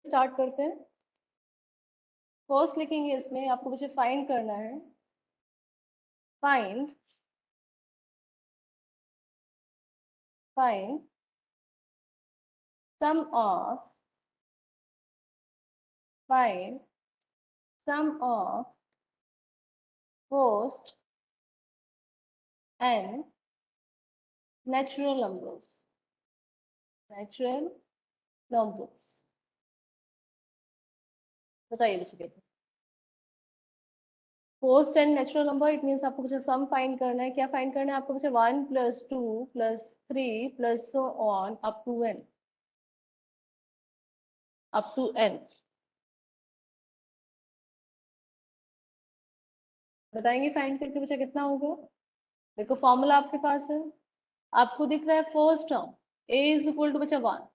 Start करते हैं। First लिखेंगे, इसमें आपको मुझे फाइंड करना है। Find sum of find sum of first and natural numbers. बताइए बच्चे। First and natural number, it means आपको मुझे सम फाइंड करना है। क्या फाइंड करना है आपको मुझे? 1 + 2 + 3 + so on up to n। बताएंगे फाइंड करके बच्चा कितना होगा? देखो फॉर्मूला आपके पास है, आपको दिख रहा है फर्स्ट टर्म a = बच्चा 1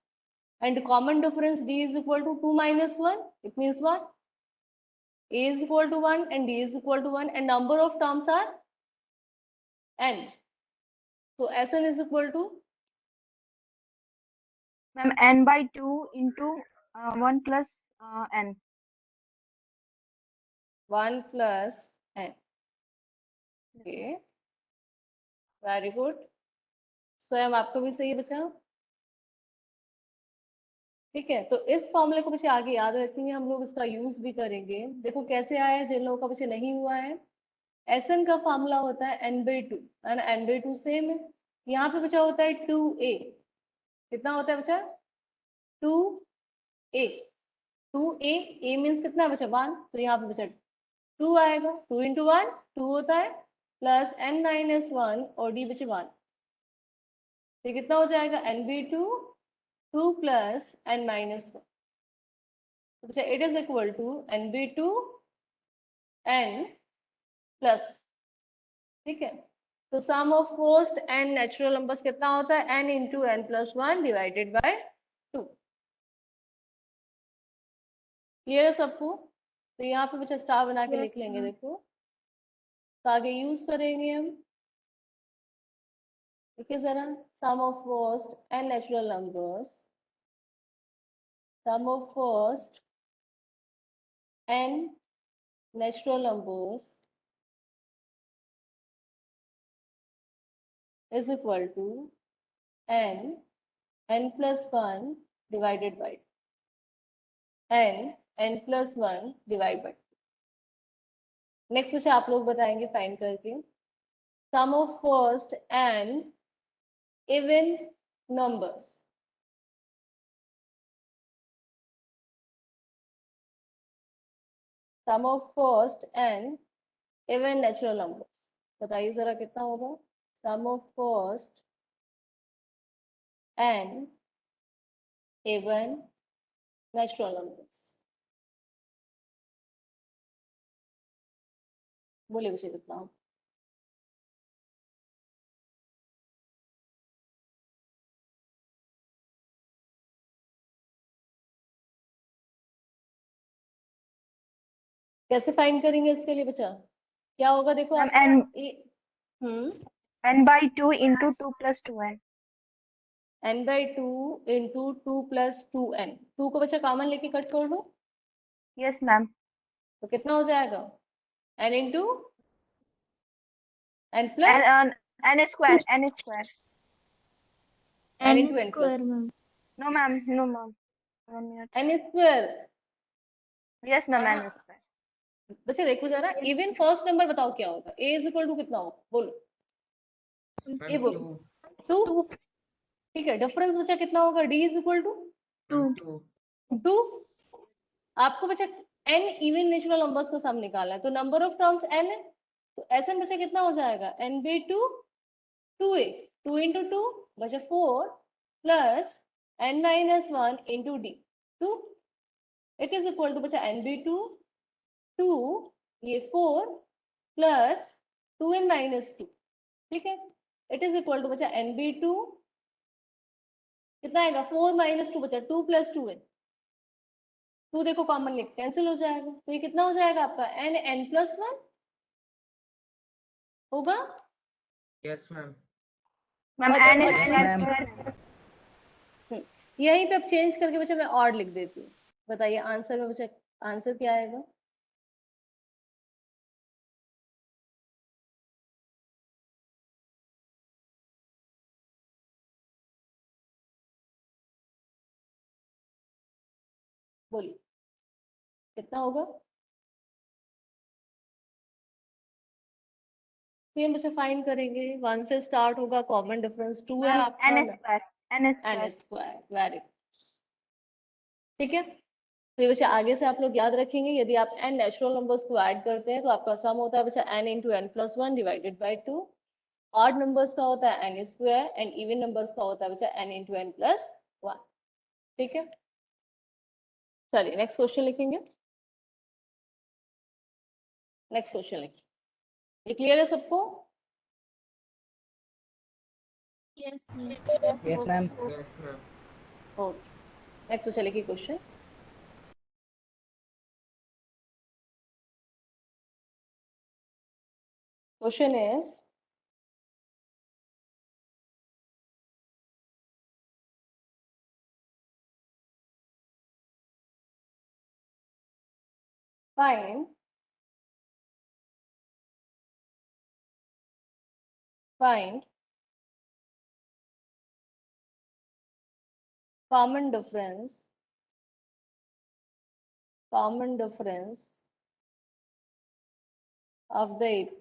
and common difference d = 2 - 1, it means what? a = 1 and d = 1 and number of terms are n, so Sn is equal to ma'am n/2 into 1 plus n। 1 plus n। okay, very good. स्वयं आपको भी सही बचा। ठीक है, तो इस फॉर्मूले को बच्चे आगे याद रखेंगे, हम लोग इसका यूज भी करेंगे। देखो कैसे आया है, जिन लोगों का बच्चे नहीं हुआ है। Sn का फॉर्मूला होता है n/2, है ना? n/2 सेम है। यहाँ पे बचा होता है 2a। कितना होता है बच्चा? 2a। 2a, a मीन्स कितना बचा? 1, तो यहाँ पे बचा 2 आएगा। 2 × 1 2 होता है, प्लस n - 1 और d बचे 1। ये कितना हो जाएगा? n/2 2 + n - 1। तो बच्चा it is equal to n/2 n + 1। ठीक है, तो sum of first and natural numbers कितना होता है? n × n + 1 divided by 2। Clear है सबको? तो यहाँ पे बच्चा स्टार बना के लिख लेंगे। देखो तो आगे यूज करेंगे हम। देखिए जरा, sum of first and natural numbers, sum of first and natural numbers is equal to n + 1 divided by n + 1 divided by। Next कुछ आप लोग बताएंगे फाइंड करके। Sum of first and even numbers, sum of first and even natural numbers, बताइए जरा कितना होगा? Sum of first and even natural numbers, बोलिए मुझे कितना होगा? कैसे फाइंड करेंगे इसके लिए बच्चा? क्या होगा? देखो मैम आपका n/2 into 2 + 2n। n/2 into 2 + 2n। 2 को बच्चा कॉमन लेके कट कर लो, यस मैम। तो कितना हो जाएगा? n into n n plus n square n square। n into n plus ma'am. No ma'am, no ma'am, 1 minute। n square। Yes ma'am, n square। बच्चा देखो जरा, इवन फर्स्ट नंबर बताओ क्या होगा? a = कितना होगा? बोलो, ये बोलो। 2। ठीक है, डिफरेंस बच्चा कितना होगा? d = 2। आपको बच्चा n इवन नेचुरल नंबर्स का सम निकालना है, तो नंबर ऑफ टर्म्स n है, तो Sn बच्चा कितना हो जाएगा? n/2 2a, 2 × 2 बचा 4 plus n - 1 × d 2। It is equal to बचा n/2 2 ये 4 प्लस 2n - 2। ठीक है, इट इज इक्वल टू बचा n/2 कितना आएगा? 4 - 2 बचा 2 + 2n। 2 देखो कॉमन लिख, कैंसिल हो जाएगा, तो ये कितना हो जाएगा आपका? n + 1 होगा। Yes ma'am. मैम और n जब square। यहीं पे अब चेंज करके बच्चा मैं और लिख देती हूँ। बताइए आंसर में बच्चा, आंसर क्या आएगा? बोलिए कितना होगा? सेम बच्चा फाइंड करेंगे, 1 से स्टार्ट होगा, कॉमन डिफरेंस 2 है मैम आपका, n square n n square square, very ठीक है। तो ये बच्चा आगे से आप लोग याद रखेंगे, यदि आप n नेचुरल नंबर्स को ऐड करते हैं तो आपका सम होता है बच्चा n into n plus one divided by 2। Odd numbers का होता है n square and even numbers का होता है बच्चा n into n plus one. ठीक है, चलिए नेक्स्ट क्वेश्चन लिखेंगे। नेक्स्ट क्वेश्चन लिखिए, ये क्लियर है सबको? Yes, ma'am. Yes, ma'am. Yes, ma'am. Okay, next question लिखिए। Question question is find common difference of the AP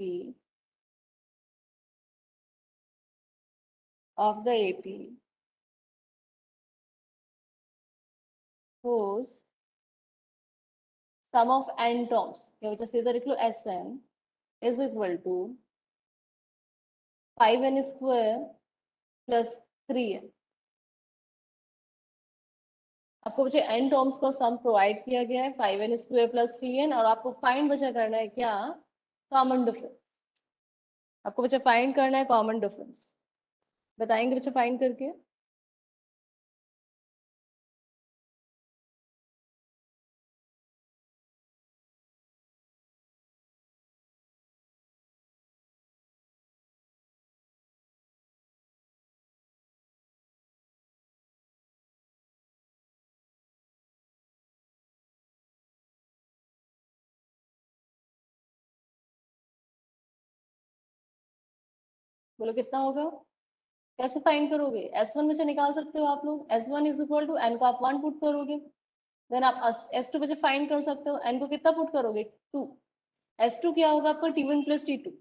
whose sum of n terms, ये बच्चा सीधा लिख लो, Sn is equal to 5n square plus 3n। आपको बच्चे n terms का सम provide किया गया है 5n स्क्वायर प्लस 3n, और आपको फाइंड बच्चा करना है क्या? Common difference. आपको बच्चा फाइंड करना है कॉमन डिफरेंस। बताएंगे बच्चा फाइंड करके? बोलो कितना होगा? कैसे फाइंड करोगे? S1 में से निकाल सकते हो आप लोग। S1 is equal to n को आप 1 पुट करोगे, देन आप S2 में से फाइंड कर सकते हो। n को कितना पुट करोगे? 2। S2 क्या होगा आपका? T1 प्लस T2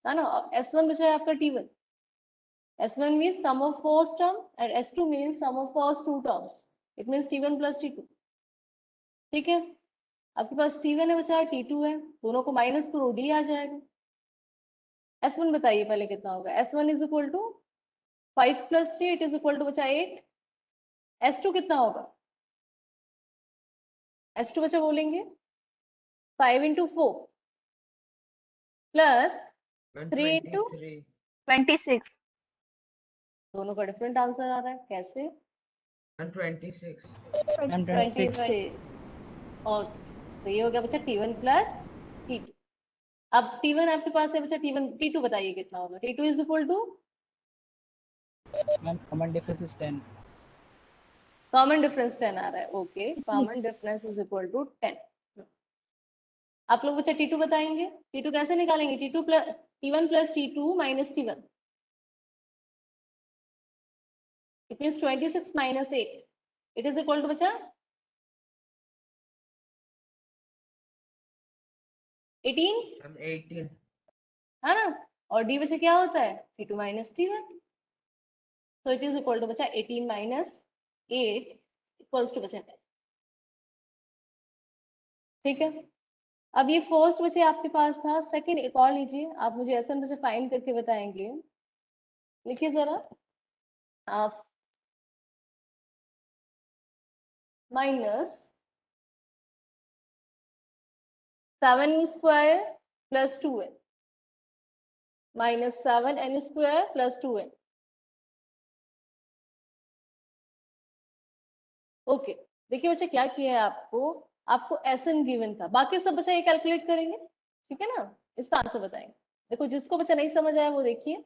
है ना। S1 बचा है आपका T1। S1 means sum of first term and S2 means sum of first two terms. It means T1 plus T2। ठीक है, आपके पास T1 है बचा, T2 है, दोनों को माइनस करो, D आ जाएगा। S1 बताइए पहले कितना होगा? S1 is equal to 5 plus 3, it is equal to बचा 8। S2 कितना होगा? S2 बचा बोलेंगे 5 इंटू 4 प्लस 3 इंटू, 23. 26 दोनों का डिफरेंट आंसर आ रहा है, कैसे? And 26. Ma'am, 26. 26। और तो ये हो गया बच्चा T1 प्लस T2। अब T1 आपके पास है बच्चा, T1 T2 बताइए कितना होगा? T2 is equal to, Ma'am, common difference is 10. Common difference 10 आ रहा है। Okay, common difference is equal to 10। आप लोग बच्चा T2 बताएंगे। T2 कैसे निकालेंगे? T2 plus T1 plus T2 minus T1, it means 26 minus 8, it is equal to बच्चा 18 I'm 18. है ना। और D बच्चा क्या होता है? T2 minus T1, so it is equal to बचा 18 माइनस 8 इक्वल्स टू बचा 10। ठीक है, अब ये फर्स्ट बचे आपके पास था। सेकंड एक और लीजिए, आप मुझे ऐसा बचे फाइंड करके बताएंगे। लिखिए जरा, आप minus 7 square plus 2n minus 7n square plus 2n। Okay, देखिए बच्चा क्या किया है आपको, आपको Sn गिवन था, बाकी सब बच्चा ये कैलकुलेट करेंगे। ठीक है ना, इसका आंसर बताएंगे। देखो जिसको बच्चा नहीं समझ आया वो देखिए,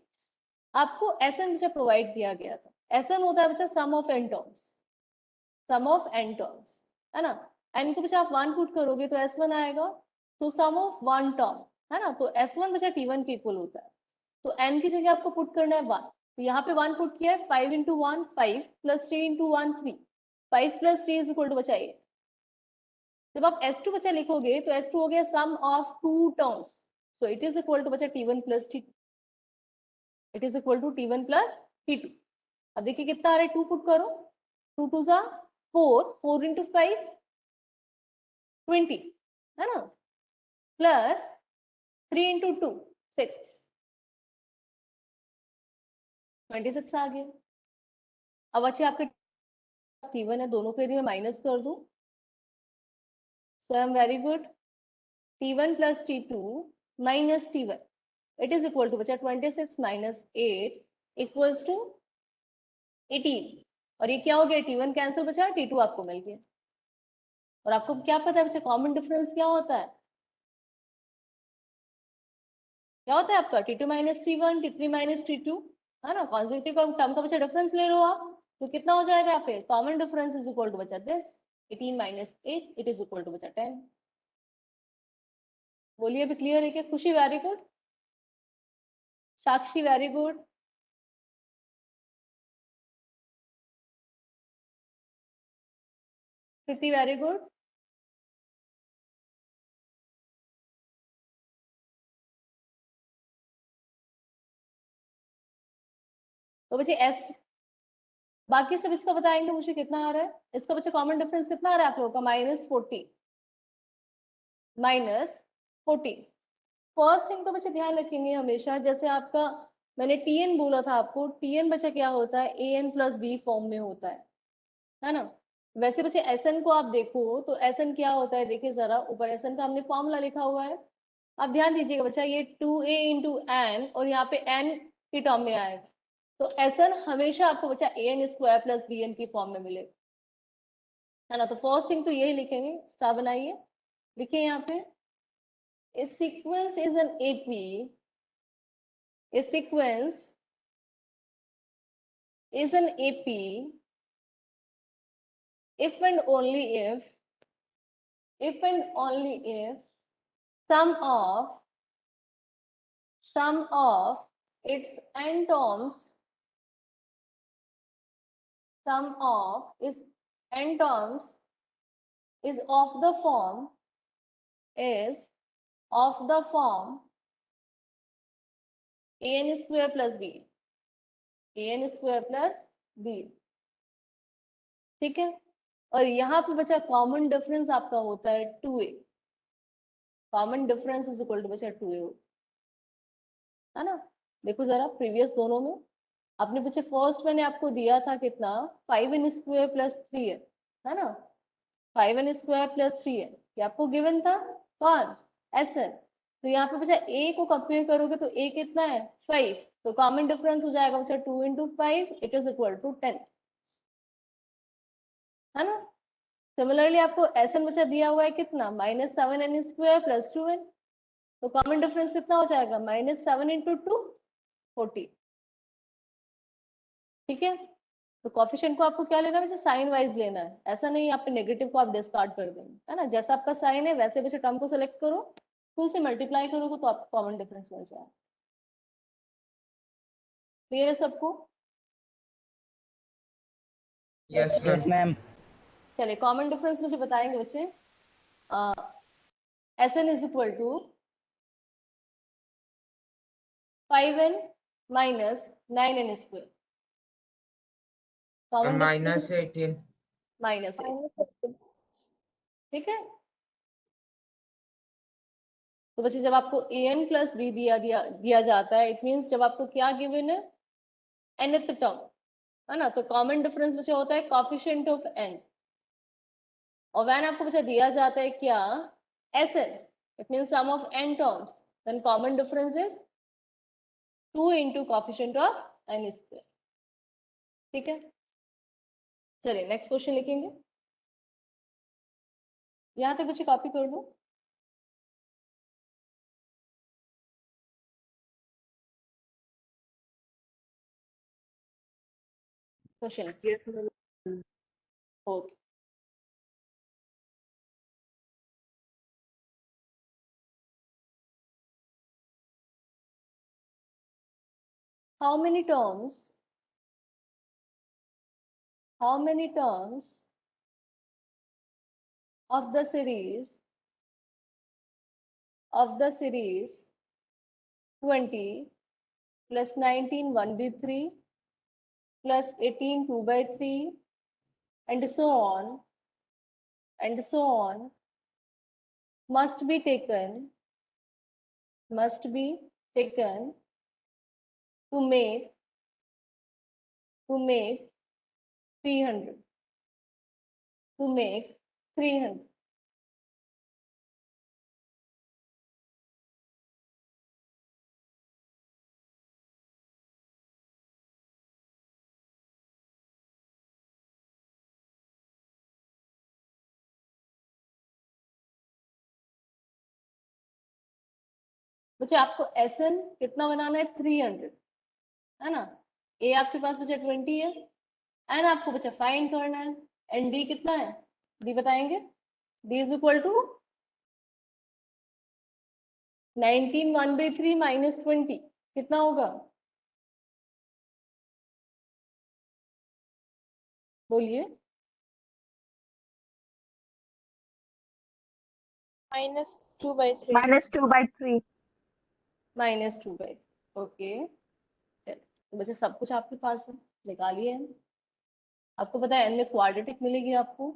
आपको Sn बच्चा प्रोवाइड किया गया था। Sn होता है बच्चा sum of n terms, sum of n terms है ना। n को बचा आप 1 पुट करोगे तो S1 आएगा, तो सम ऑफ 1 टर्म है ना, तो S1 बचा T1 के इक्वल होता है, तो n की जगह आपको पुट करना है 1, तो यहाँ पे 1 पुट किया है, 5 into 1 5 plus 3 into 1 3, 5 plus 3 is equal to बचा ये। जब आप S2 बचा लिखोगे तो S2 हो गया sum of 2 terms, so it is equal to बचा T1 plus T2, it is equal to T1 plus T2। अब देखिए कितना आ रहा है, 2 पुट करो, 2 2 जा 4, 4 इंटू 5 20 है ना, प्लस 3 इंटू 2 6, 26 आ गया। अब अच्छे आपके T1 है, दोनों को यदि मैं माइनस कर दूं, so I am very good, T1 plus T2 minus T1, it is equal to बचा 26 माइनस 8 इक्वल्स टू 18, और ये क्या हो गया, T1 कैंसिल बचा, T2 आपको मिल गया। और आपको क्या पता है बच्चा कॉमन डिफरेंस क्या होता है, क्या होता है आपका T2 minus T1, T3 minus T2 है ना, कॉन्सेक्यूटिव का टर्म का बच्चा डिफरेंस ले लो आप, तो कितना हो जाएगा यहाँ पे, common difference is equal to बचा this 18 minus 8, it is equal to बचा 10। बोलिए अभी क्लियर है क्या, Khushi very good, Sakshi very good, Kriti very good. तो बच्चे एस बाकी सब इसका बताएंगे मुझे कितना आ रहा है, इसका बच्चे कॉमन डिफरेंस कितना आ रहा है आप लोगों का, -40 -40। फर्स्ट थिंग तो बच्चे ध्यान रखेंगे हमेशा, जैसे आपका मैंने टीएन बोला था आपको, टीएन बच्चा क्या होता है, A N plus B form में होता है ना। वैसे बच्चे एसएन को आप देखो तो एसएन क्या होता है, देखिए जरा ऊपर एसएन का हमने फॉर्मूला लिखा हुआ है, आप ध्यान दीजिएगा बच्चा, ये 2a इंटू एन और यहाँ पे एन की टर्म में आएगा, तो एसएन हमेशा आपको बच्चा A N square plus B N की फॉर्म में मिलेगा, है ना। तो फर्स्ट थिंग तो यही लिखेंगे, स्टार बनाइए, लिखिए यहाँ पे, a sequence is an AP, a sequence is an AP if and only if and only if sum of its n terms, sum of its n terms is of the form, is of the form an square plus b, an square plus b, ठीक है। और यहाँ पे बचा common difference आपका होता है 2a, common difference is equal to बचा 2a, है ना। देखो जरा प्रीवियस दोनों में आपने बच्चे फर्स्ट मैंने आपको दिया था कितना, 5n स्क्वायर प्लस 3 है ना, 5n स्क्वायर प्लस 3 है, ये आपको गिवन था, कौन, एसएन। तो यहाँ पे बच्चा a को कंपेयर करोगे तो a कितना है 5, तो कॉमन डिफरेंस हो जाएगा बच्चा 2 into 5, it is equal to 10, है ना। सिमिलरली आपको एसएन बच्चा दिया हुआ है कितना, -7n स्क्वायर प्लस 2n, तो कॉमन डिफरेंस कितना हो जाएगा, -7 इंटू 2 40, ठीक है। तो कॉफिशिएंट को आपको क्या लेना है, साइन वाइज लेना है, ऐसा नहीं यहाँ पे नेगेटिव को आप डिस्कार्ड कर देंगे, है ना, जैसा आपका साइन है वैसे वैसे टर्म को सेलेक्ट करो, 2 से मल्टीप्लाई करोगे तो आपको कॉमन डिफरेंस मिल जाएगा। क्लियर है सबको, Yes, Yes, ma'am. ma'am. चलिए कॉमन डिफरेंस मुझे बताएंगे बच्चे, S n is equal to 5n minus 9n square, common difference -18. -8, ठीक है। तो बच्चे जब आपको ए एन प्लस बी दिया जाता है, इट मीन्स जब आपको क्या गिवन है, nth टर्म, है ना, तो कॉमन डिफरेंस बच्चे होता है कॉफिशिएंट ऑफ n, और वैन आपको बच्चा दिया जाता है क्या, S n, it means sum of n terms, then common difference is 2 into coefficient of n square, ठीक है। चलिए नेक्स्ट क्वेश्चन लिखेंगे, यहाँ तक बच्चे कॉपी कर लो, question, okay. how many terms of the series 20 plus 19 1/3 plus 18 2/3 and so on must be taken to make 300 बच्चे आपको SN कितना बनाना है 300 है ना। A आपके पास बच्चा 20 है, N आपको बच्चा फाइंड करना है, एंड D कितना है, D बताएंगे। D is equal to 19 1/3 minus 20 कितना होगा, बोलिए। -2/3 -2/3 -2/3 ओके। तो बच्चे सब कुछ आपके पास है, निकालिए। आपको पता है N में क्वाड्रेटिक मिलेगी आपको।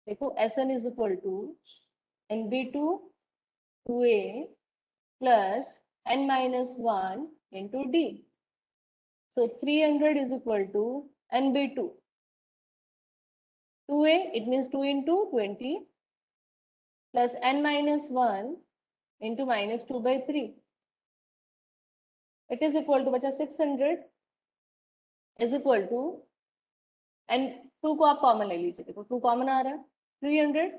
देखो SN is equal to NB2 2A plus N-1 into D. So 300 is equal to NB2. 2A, it means 2 into 20 plus N-1 into -2/3. It is equal to बचा 600 is equal to and 2 को आप common ले लीजिए। देखो 2 common आ रहा है 300,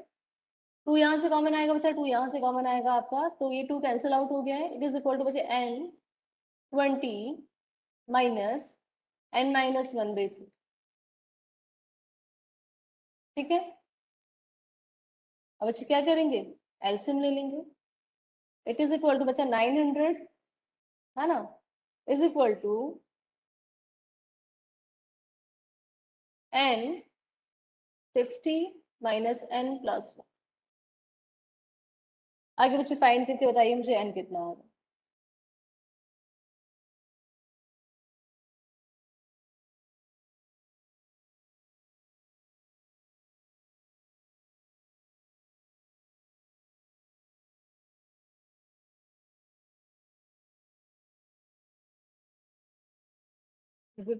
2 यहाँ से कॉमन आएगा बच्चा, 2 यहाँ से कॉमन आएगा आपका, तो ये 2 कैंसिल आउट हो गया है। इट इज इक्वल टू बच्चे N20 माइनस N-1/3। ठीक है, अब बच्चे क्या करेंगे, एलसीएम ले लेंगे। इट इज इक्वल टू बच्चा 900 है ना, is equal to N60 minus N+1। आगे बच्चे फाइंड करके बताइए मुझे N कितना होगा।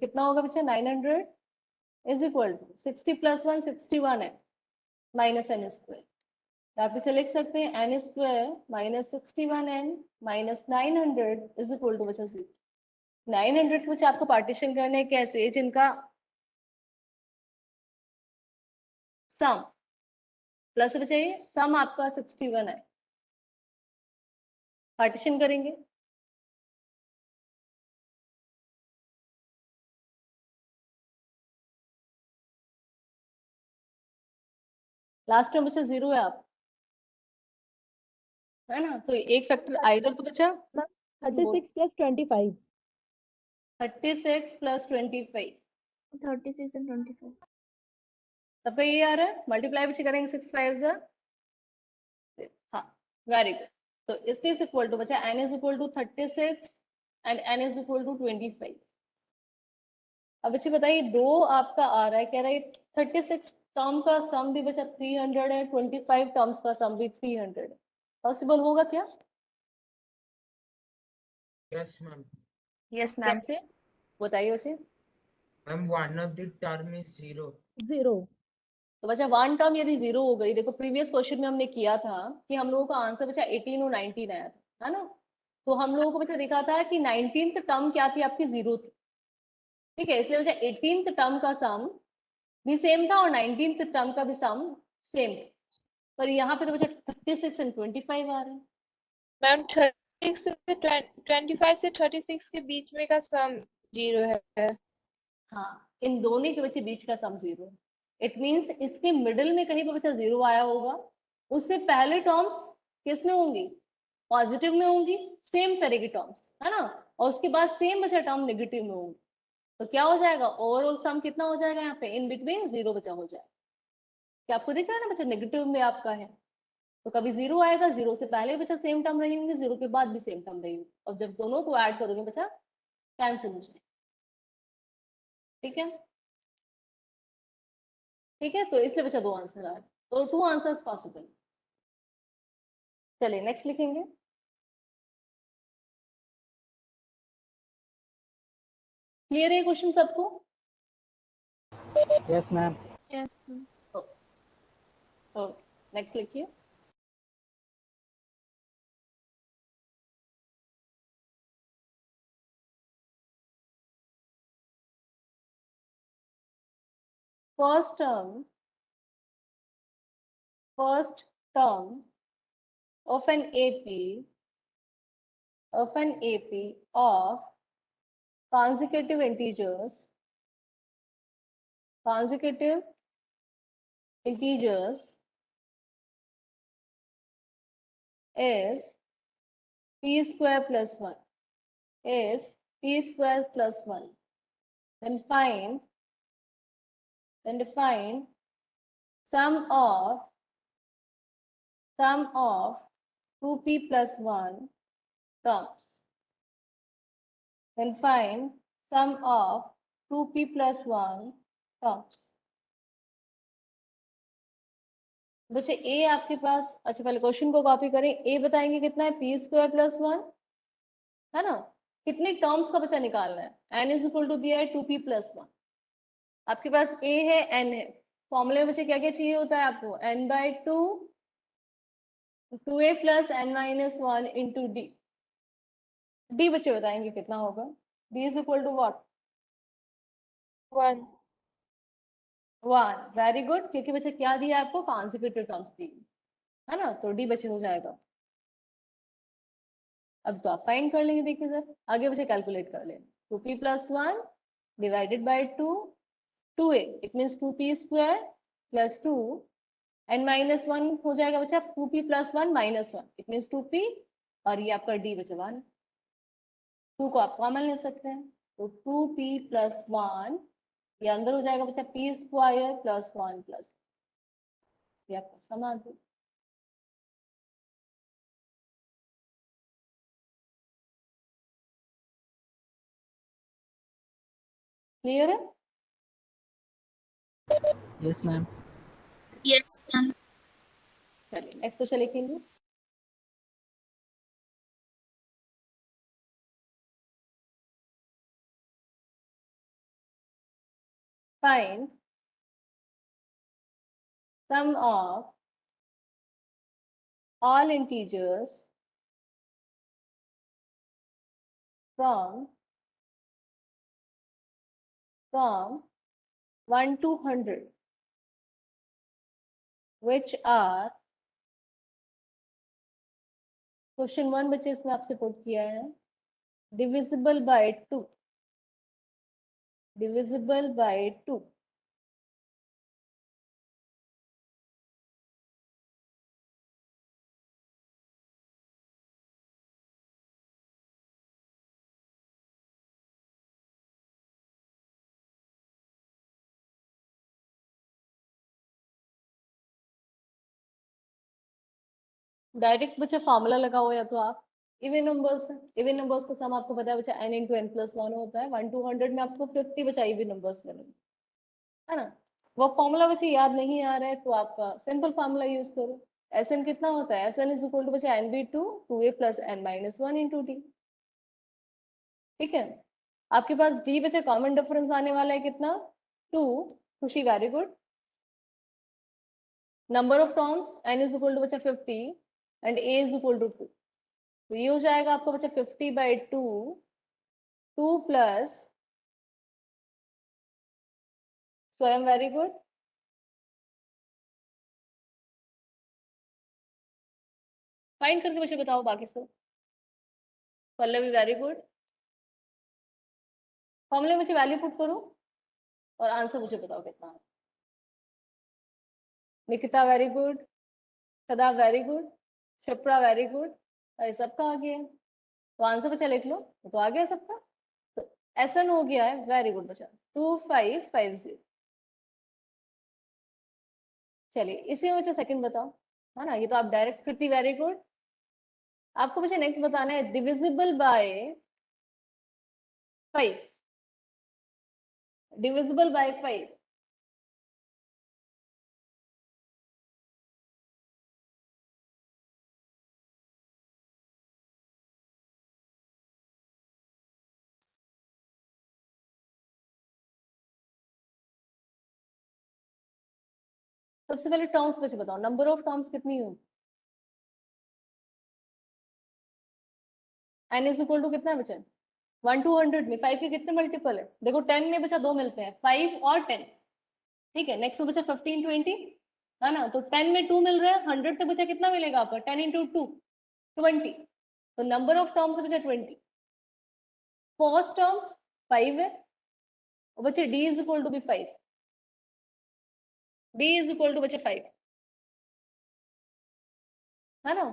कितना होगा बच्चा, 900 इज इक्वल टू 60 + 1 61 है माइनस N²। आप इसे लिख सकते हैं N² minus 61N minus 900 is equal to बच्चा 0। 900 कुछ आपको पार्टीशन करने कैसे, जिनका सम प्लस बच्चा ये सम आपका 61 है, पार्टीशन करेंगे। लास्ट में बच्चा 0 है आप, है ना, तो एक फैक्टर आइदर तो बच्चा 36 plus 25 36 + 25 36 and 25 सबका ये आ रहा है, मल्टीप्लाई बच्चे करेंगे 6 5 जा, हाँ वेरी गुड। तो इसके इज इक्वल टू बच्चा N is equal to 36 and N is equal to 25। अब बच्चे बताइए दो आपका आ रहा है, कह रहा है 36 टर्म का सम भी बचा 300 है, 25 टर्म्स का सम भी 300 है, पॉसिबल होगा क्या? Yes, ma'am. Yes, ma'am. कैसे बताइए उसे। Ma'am, one of the term is 0. 0 तो बच्चा वन टर्म यदि 0 हो गई, देखो प्रीवियस क्वेश्चन में हमने किया था कि हम लोगों का आंसर बचा 18 और 19 आया था, है ना। तो हम लोगों को बच्चा दिखा था कि 19th टर्म क्या थी आपकी, 0 थी। ठीक है, इसलिए बच्चा 18th टर्म का सम भी सेम था और 19th टर्म का भी सम सेम था, पर यहाँ पे तो बच्चा 36 एंड 25 आ रहे हैं। मैम 36 से 25 से 36 के बीच में का सम 0 है। हाँ, इन दोनों के बच्चे बीच का सम 0 है। इट मींस इसके मिडिल में कहीं पर बच्चा 0 आया होगा, उससे पहले टर्म्स किस में होंगी, पॉजिटिव में होंगी, सेम तरह की टर्म्स, है ना। और उसके बाद सेम बचा टर्म नेगेटिव में होगी, तो क्या हो जाएगा, ओवरऑल सम कितना हो जाएगा यहाँ पे, इन बिटवीन 0 बचा हो जाएगा। क्या आपको दिख रहा है ना बच्चा, नेगेटिव में आपका है, तो कभी 0 आएगा, 0 से पहले बच्चा सेम टर्म रही होंगी, 0 के बाद भी सेम टर्म रही होगी, और जब दोनों को ऐड करोगे बच्चा कैंसिल हो जाएगा। ठीक है, ठीक है, तो इसलिए बच्चा 2 आंसर आए, तो 2 आंसर्स पॉसिबल। चलिए नेक्स्ट लिखेंगे। क्लियर है क्वेश्चन सबको? Yes, ma'am. Yes, ma'am. Okay next लिखिए। First term of an AP of consecutive integers is p square plus 1 is p square plus 1. Then define sum of 2p plus 1 terms. Then find sum of 2p plus 1 terms. बच्चे ए आपके पास, अच्छा पहले question को copy करें। ए बताएंगे कितना है, P square plus 1 है ना। कितने टर्म्स का बच्चा निकालना है, एन इज इक्वल टू दिया है 2p प्लस 1। आपके पास ए है, एन है, फॉर्मूले में बच्चे क्या क्या चाहिए होता है आपको, n by 2 2a plus n minus 1 into D. D बच्चे बताएंगे कितना होगा, D is equal to what, 1. 1। Very good, क्योंकि बच्चे क्या दिया आपको, कॉन्सेक्यूटिव टर्म्स दी है ना, तो डी बच्चे हो जाएगा। अब तो आप फाइंड कर लेंगे, देखिए सर आगे बच्चे कैलकुलेट कर लेंगे। 2p plus 1 divided by 2 2a, it means 2p square plus 2 n minus 1 हो जाएगा बच्चा, 2p plus 1 minus 1 it means 2p, और ये आपका डी बचा 1। 2 को आप कॉमन ले सकते हैं, तो 2p प्लस 1 ये अंदर हो जाएगा बच्चा, p स्क्वायर प्लस 1 प्लस, ये आपका समाधान। क्लियर है? Yes, ma'am. Yes, ma'am. चलिए नेक्स्ट क्वेश्चन लिखेंगे। Find sum of all integers from 1 to 100 which are, question 1 बच्चे इसमें आपसे पुट किया है, divisible by 2, divisible by 2। Direct बच्चा फॉर्मूला लगाओ, या तो आप इवन नंबर्स है, इवन नंबर्स का सम आपको पता है बच्चा n इंटू n प्लस 1 होता है, 1 to 100 में आपको 50 बचा इवन नंबर्स बनेंगे, है ना। वो फॉर्मूला बच्चे याद नहीं आ रहा है तो आप सिंपल फॉर्मूला यूज करो। Sn कितना होता है, Sn इज इक्वल टू बच्चा n by 2a plus n minus 1 into d. ठीक है, आपके पास डी बच्चा कॉमन डिफरेंस आने वाला है कितना, 2। Khushi very good. Number of terms n is equal to बच्चा 50 and a is equal to 2, तो ये हो जाएगा आपका बच्चा 50 by 2, 2 plus Swayam very good, find करके बच्चे बताओ बाकी सब। पल्लवी वेरी गुड, फॉर्मूले मुझे वैल्यू पुट करो और आंसर मुझे बताओ कितना है। निकिता वेरी गुड, सदा very good, Shipra very good, अरे सबका आ गया। तो आंसर बच्चा लिख लो, तो आ गया सबका। तो एसन हो गया है, वेरी गुड बच्चा, 2550। चलिए इसी में बच्चा सेकंड बताओ, है ना, ये तो आप डायरेक्ट कृति, वेरी गुड। आपको बच्चा नेक्स्ट बताना है डिविजिबल बाय 5, डिविजिबल बाय 5। सबसे पहले टर्म्स बच्चे बताओ, नंबर ऑफ टर्म्स कितनी होगी? n इज इक्वल टू कितना है बच्चा? 1 to 100 में 5 के कितने मल्टीपल है? देखो 10 में बच्चा 2 मिलते हैं, 5 और 10। ठीक है, नेक्स्ट में बच्चा 15 20, है ना, तो 10 में 2 मिल रहा है, 100 तक बच्चा कितना मिलेगा आपका? 10 इंटू 2 20। तो नंबर ऑफ टर्म्स बच्चा 20। फर्स्ट टर्म 5 है, और बच्चे d इज इक्वल टू भी 5, d इज इक्वल टू बच्चे 5, है ना।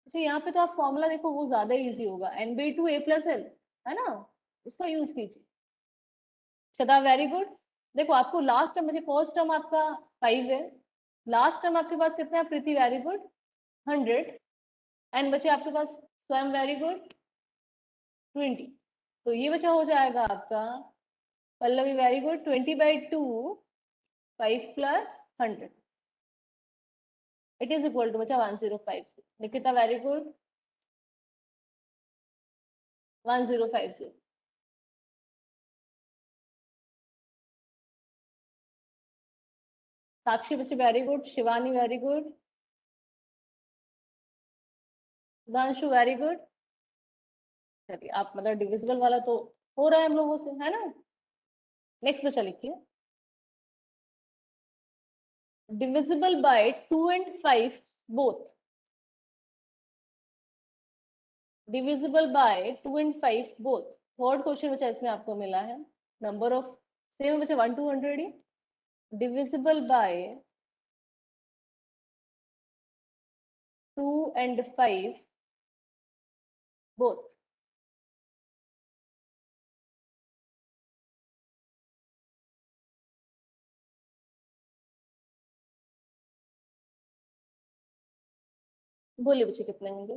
अच्छा यहाँ पे तो आप फॉर्मूला देखो, वो ज्यादा इजी होगा, n/2 a+l, है ना, उसका यूज कीजिए। सदा वेरी गुड। देखो आपको लास्ट टर्म बचे, फर्स्ट टर्म आपका 5 है, लास्ट टर्म आपके पास कितना है प्रीति? Very good, 100। एन बचे आपके पास स्वयं, वेरी गुड, 20। तो ये बचा हो जाएगा आपका Pallavi, very good, 20/2, 5 plus 100, it is equal to बचा 1050। Nikita very good, 1050। साक्षी बच्चे very good, Shivani very good, Sudhanshu very good. चलिए आप मतलब डिविजिबल वाला तो हो रहा है हम लोगों से, है ना। नेक्स्ट बच्चा लिखिए, divisible by 2 and 5 both, divisible by 2 and 5 both. Third question बच्चा इसमें आपको मिला है, नंबर ऑफ सेम बच्चा 1 to 100 he, divisible by 2 and 5 both. बोलिए बच्चे कितने होंगे?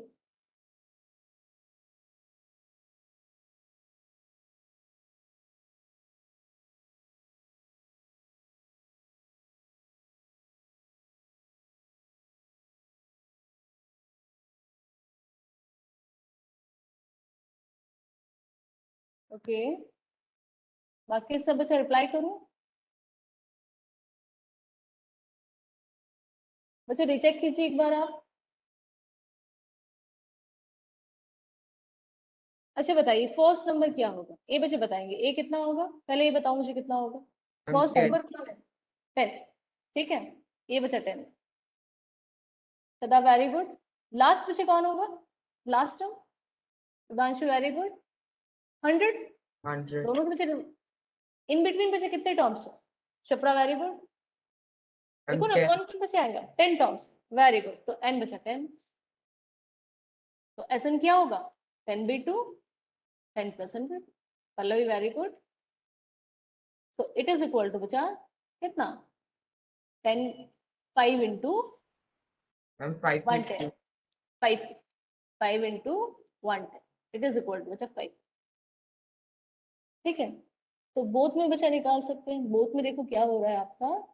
ओके, बाकी सब बच्चा रिप्लाई करूं? बच्चे रिचेक कीजिए एक बार आप। अच्छा बताइए फर्स्ट नंबर क्या होगा? ए बच्चे बताएंगे, ए कितना होगा? पहले ये बताओ मुझे कितना होगा। फर्स्ट 10। नंबर कौन है? 10। ठीक है, ये बच्चा 10। सदा वेरी गुड। लास्ट बच्चे कौन होगा? Last term Sudhanshu very good, 100। 100। दोनों से बच्चे इन बिटवीन बचे कितने टर्म्स? Shipra very good. देखो ना 10। कौन कौन बचे आएगा? 10 टर्म्स, वेरी गुड। तो एन बचा 10, तो एस एन क्या होगा? 10/2, 10 + 100। Pallavi very good. So it is equal to बचा कितना? 10, 5 into ma'am 110, 550। 5, 5 into 110, it is equal to बचा 5। ठीक है, तो बोथ में बचा निकाल सकते हैं। बोथ में देखो क्या हो रहा है आपका,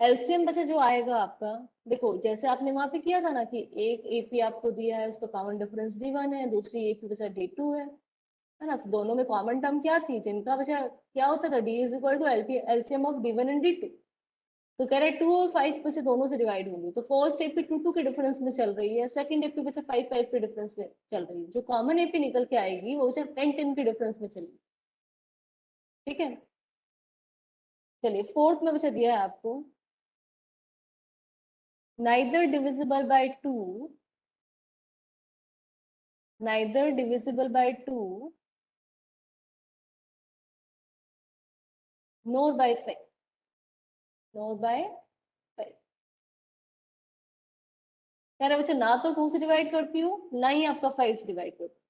एलसीएम बचा जो आएगा आपका, देखो जैसे आपने वहां पे किया था ना कि एक एपी आपको दिया है, उसका कॉमन डिफरेंस D1 है, दूसरी एपी बचा D2 है ना। तो दोनों में कॉमन टर्म क्या थी? जिनका बचा क्या होता था? D is equal to LCM of D1 and D2। तो कह रहे 2 और 5 बचे दोनों से डिवाइड होंगे, तो फर्स्ट एपी 2 के डिफरेंस में चल रही है, सेकंड एपी बचा 5 के डिफरेंस में चल रही है। जो कॉमन एपी निकल के आएगी वो बचा 10 के डिफरेंस में चलेगी। ठीक है, चलिए फोर्थ में बचा दिया है आपको, neither divisible by 2, neither divisible by 2 nor by 5, nor by 5। कह रहे बच्चे ना तो 2 से डिवाइड करती हूँ ना ही आपका 5 से डिवाइड करती हूँ।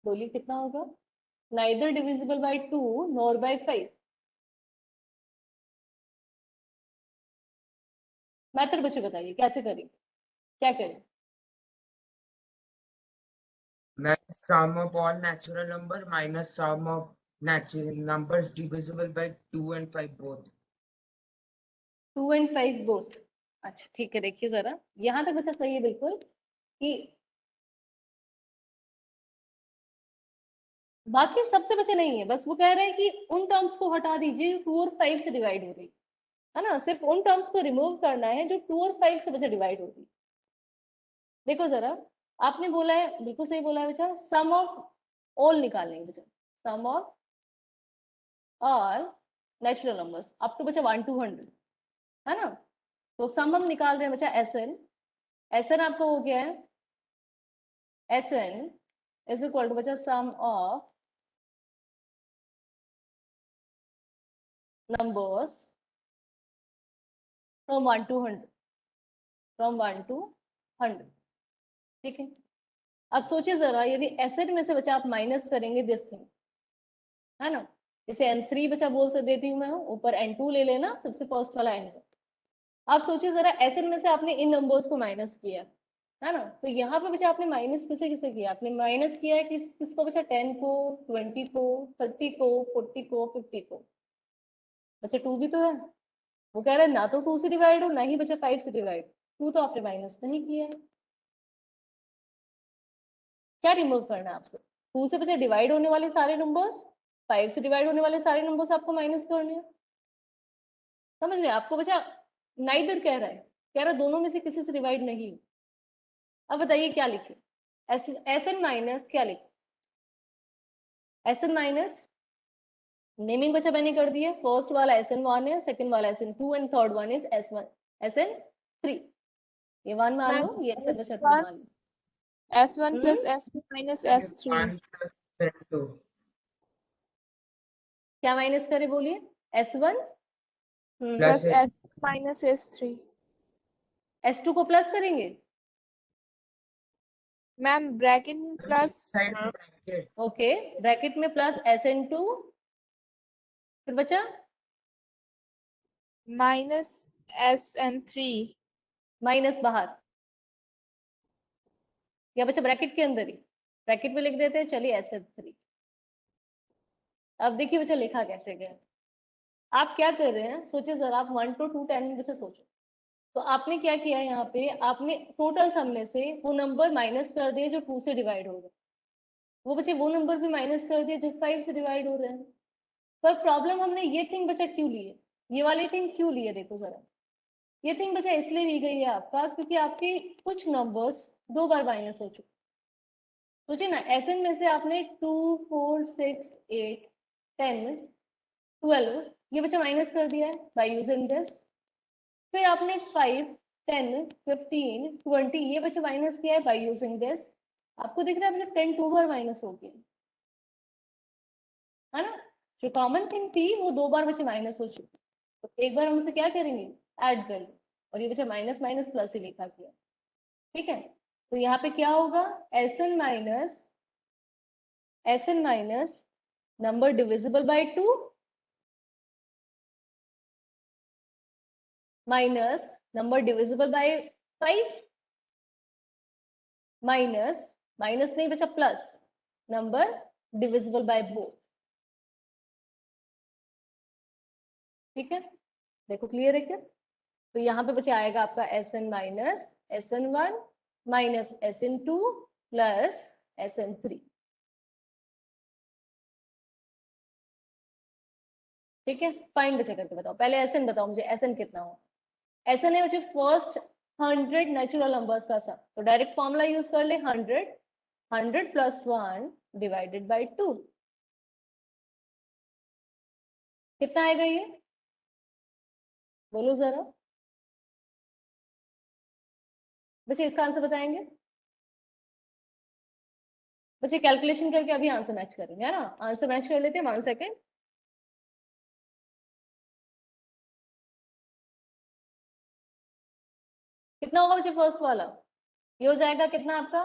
बोलिए कितना होगा? Neither divisible by 2 nor by 5। Method बच्चे बताइए कैसे करेंगे, क्या करें? Sum of all natural number minus sum of natural numbers divisible by 2 and 5 both. 2 and 5 both. अच्छा ठीक है, देखिए जरा यहाँ तक बच्चा सही है बिल्कुल कि बाकी सबसे बच्चे नहीं है, बस वो कह रहे हैं कि उन टर्म्स को हटा दीजिए जो 2 और 5 से डिवाइड हो रही है ना, सिर्फ उन टर्म्स को रिमूव करना है जो 2 और 5 से बच्चा डिवाइड हो रही। देखो जरा, आपने बोला है, बिल्कुल सही बोला है बच्चा, सम ऑफ ऑल निकालेंगे बच्चा, sum of all natural numbers up to बच्चा 1 to 100 है ना। तो सम हम निकाल रहे हैं बच्चा एसएन। एसएन आपका हो गया है, एसएन इज इक्वल टू बच्चा sum of numbers from 1 to 100, from 1 to 100। ठीक है, अब सोचिए जरा, यदि एसेट में से बच्चा आप माइनस करेंगे दिस थिंग, है ना, इसे n3 बच्चा बोल से देती हूँ मैं, ऊपर n2 ले लेना, सबसे फर्स्ट वाला n। आप सोचिए जरा, एसेट में से आपने इन नंबर्स को माइनस किया है ना, तो यहाँ पे बच्चा आपने माइनस किसे किसे किया? आपने माइनस किया है किसको बच्चा? 10 को, 20 को, 30 को, 40 को, 50 को। बच्चा 2 भी तो है, वो कह रहा है ना तो 2 से डिवाइड हो ना ही बच्चा 5 से डिवाइड। 2 तो आपने माइनस नहीं किया है, क्या रिमूव करना है आपसे? 2 से बच्चा डिवाइड होने वाले सारे नंबर्स, 5 से डिवाइड होने वाले सारे नंबर्स आपको माइनस करने हैं। समझ रहे हैं? आपको बच्चा नाइदर कह रहा है, कह रहा है दोनों में से किसी से डिवाइड नहीं। अब बताइए क्या लिखे? एस एन माइनस क्या लिखे? एस एन माइनस नेमिंग बच्चा मैंने कर दिया, फर्स्ट वाला SN1 है, सेकंड वाला SN2 and third one is SN3। ये 1 मान लो, ये SN बच्चा 2 मान लो। S1 plus S2 minus S3। 1 plus n2. क्या माइनस करे बोलिए? S1 plus Plus S2 minus S3। S2 को प्लस करेंगे। मैम ब्रैकेट में plus side bracket. Okay, bracket में प्लस SN2, फिर बचा माइनस SN3। माइनस बाहर, या बच्चा ब्रैकेट के अंदर ही, ब्रैकेट में लिख देते हैं, चलिए SN3। अब देखिए बच्चा लिखा कैसे गया। आप क्या कर रहे हैं सोचिए जरा, आप 1 to 2 10 में बच्चा सोचो, तो आपने क्या किया है यहाँ पे, आपने टोटल सम में से वो नंबर माइनस कर दिए जो 2 से डिवाइड हो गए, वो बच्चे वो नंबर भी माइनस कर दिए जो 5 से डिवाइड हो रहे हैं। पर प्रॉब्लम हमने ये थिंग बच्चा क्यों ली है, ये वाली थिंग क्यों ली है? देखो जरा, ये थिंग बच्चा इसलिए ली गई है आपका क्योंकि आपके कुछ नंबर्स 2 बार माइनस हो चुके। सोचिए ना, एसएन में से आपने 2 4 6 8 10 12 ये बच्चा माइनस कर दिया है बाय यूजिंग दिस। फिर आपने 5 10 15 20 ये बच्चा माइनस किया है बाय यूजिंग दिस। आपको दिख रहा है बच्चा 10 2 बार माइनस हो गया है ना, जो कॉमन थिंग थी वो 2 बार बच्चे माइनस हो चुकी। तो एक बार हम उसे क्या करेंगे, ऐड कर लें, और ये बच्चा माइनस माइनस प्लस ही लिखा किया। ठीक है, तो यहाँ पे क्या होगा, s n minus number divisible by 2 minus number divisible by 5 minus minus नहीं बचा plus number divisible by both. ठीक है, देखो क्लियर है क्या? तो यहाँ पे बचे आएगा आपका SN minus SN1 minus SN2 plus SN3। ठीक है, फाइन बचे करके बताओ, पहले SN बताओ मुझे, SN कितना हो? SN है बच्चे फर्स्ट 100 नेचुरल नंबर्स का सम, तो डायरेक्ट फॉर्मूला यूज कर ले, 100 प्लस 1 डिवाइडेड बाई 2। कितना आएगा ये, बोलो जरा बच्चे, इसका आंसर बताएंगे? बच्चे कैलकुलेशन करके अभी आंसर मैच करेंगे, है ना? आंसर मैच कर लेते हैं, 1 सेकेंड। कितना होगा बच्चे फर्स्ट वाला? ये हो जाएगा कितना आपका?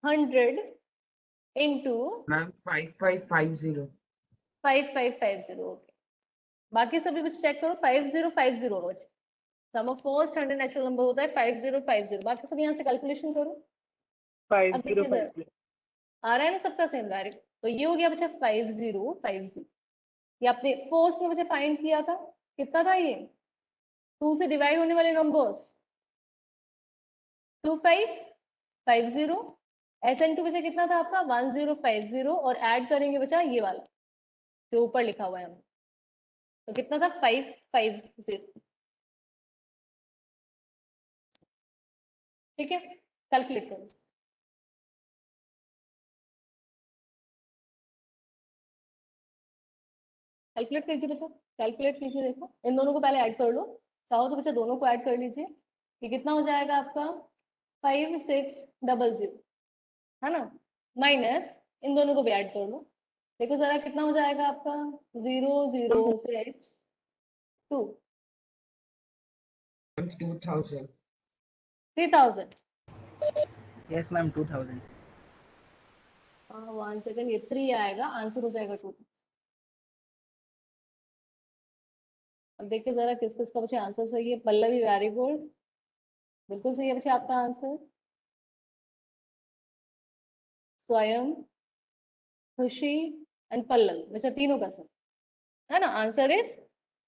100 इंटू मैम 5550। 5550। ओके, बाकी सभी बच्चे चेक करो। 5050 होगा बच्चे। सम ऑफ फर्स्ट 100 नेचुरल नंबर होता है 5050। बाकी सब यहाँ से कैलकुलेशन करो। अब देखिए जरा, आ रहा है ना सबका सेम डायरेक्ट? तो ये हो गया बच्चा 5050। ये आपने फर्स्ट में बच्चे फाइंड किया था, कितना था ये? 2 से डिवाइड होने वाले नंबर्स 2550। SN2 बच्चा कितना था आपका? 1050। और ऐड करेंगे बच्चा ये वाला जो ऊपर लिखा हुआ है हमने, तो कितना था? 550। ठीक है, कैलकुलेट करो। कैलकुलेट कीजिए बच्चा, कैलकुलेट कीजिए। देखो इन दोनों को पहले ऐड कर लो, चाहो तो बच्चा दोनों को ऐड कर लीजिए। ये कितना हो जाएगा आपका? 5600, है ना? माइनस इन दोनों को भी ऐड कर लो। देखो जरा कितना हो जाएगा आपका? 0062 2000। 3000। Yes, ma'am. 2000. 1 सेकंड, ये 3 आएगा, आंसर हो जाएगा 2000। अब देखिए जरा किस किस का बच्चे आंसर सही है। पल्लवी वेरी गुड, बिल्कुल सही है बच्चे आपका आंसर। स्वयं, खुशी एंड पल्लव, बच्चा तीनों का सर, है ना? Answer is